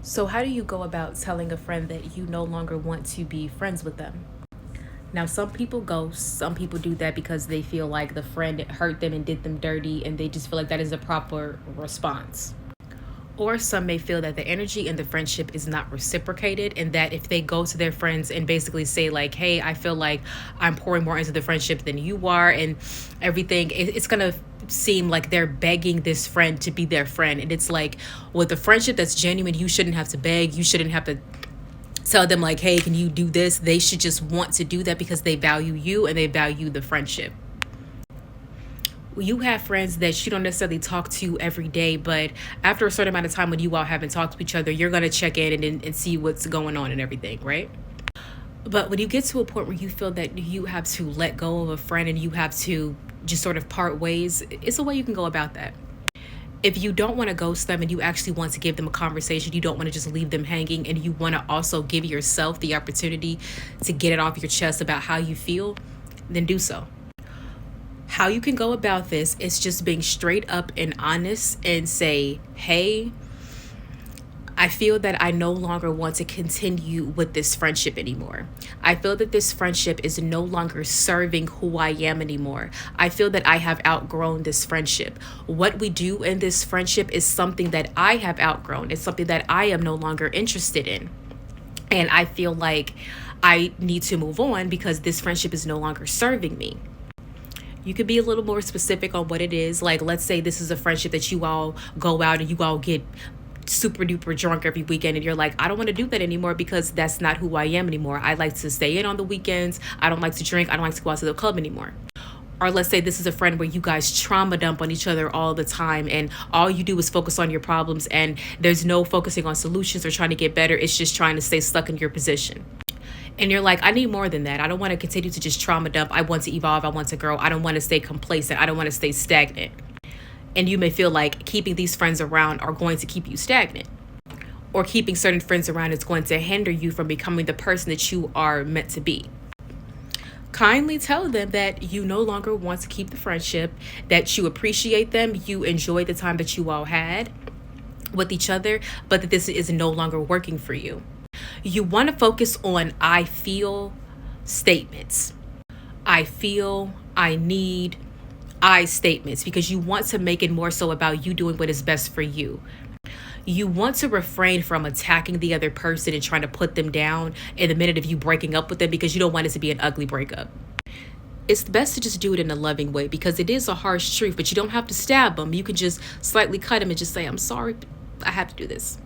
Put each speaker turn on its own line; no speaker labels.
So, how do you go about telling a friend that you no longer want to be friends with them? Now, some people ghost, some people do that because they feel like the friend hurt them and did them dirty, and they just feel like that is a proper response. Or some may feel that the energy in the friendship is not reciprocated, and that if they go to their friends and basically say, like, hey, I feel like I'm pouring more into the friendship than you are, and everything, it's going to seem like they're begging this friend to be their friend. And it's like, with a friendship that's genuine, you shouldn't have to beg, you shouldn't have to tell them, like, hey, can you do this? They should just want to do that because they value you and they value the friendship. You have friends that you don't necessarily talk to every day, but after a certain amount of time when you all haven't talked to each other, you're going to check in and see what's going on and everything, right? But when you get to a point where you feel that you have to let go of a friend and you have to just sort of part ways, it's a way you can go about that. If you don't want to ghost them and you actually want to give them a conversation, you don't want to just leave them hanging, and you want to also give yourself the opportunity to get it off your chest about how you feel, then do so. How you can go about this is just being straight up and honest and say, hey, I feel that I no longer want to continue with this friendship anymore. I feel that this friendship is no longer serving who I am anymore. I feel that I have outgrown this friendship. What we do in this friendship is something that I have outgrown. It's something that I am no longer interested in. And I feel like I need to move on because this friendship is no longer serving me. You could be a little more specific on what it is. Like, let's say this is a friendship that you all go out and you all get super duper drunk every weekend, and you're like, I don't want to do that anymore because that's not who I am anymore. I like to stay in on the weekends. I don't like to drink. I don't like to go out to the club anymore. Or let's say this is a friend where you guys trauma dump on each other all the time, and all you do is focus on your problems, and there's no focusing on solutions or trying to get better. It's just trying to stay stuck in your position. And you're like, I need more than that. I don't want to continue to just trauma dump. I want to evolve. I want to grow. I don't want to stay complacent. I don't want to stay stagnant. And you may feel like keeping these friends around are going to keep you stagnant. Or keeping certain friends around is going to hinder you from becoming the person that you are meant to be. Kindly tell them that you no longer want to keep the friendship, that you appreciate them, you enjoy the time that you all had with each other, but that this is no longer working for you. You want to focus on I feel statements. I feel, I need, I statements, because you want to make it more so about you doing what is best for you. You want to refrain from attacking the other person and trying to put them down in the minute of you breaking up with them, because you don't want it to be an ugly breakup. It's best to just do it in a loving way, because it is a harsh truth, but you don't have to stab them. You can just slightly cut them and just say, I'm sorry, I have to do this.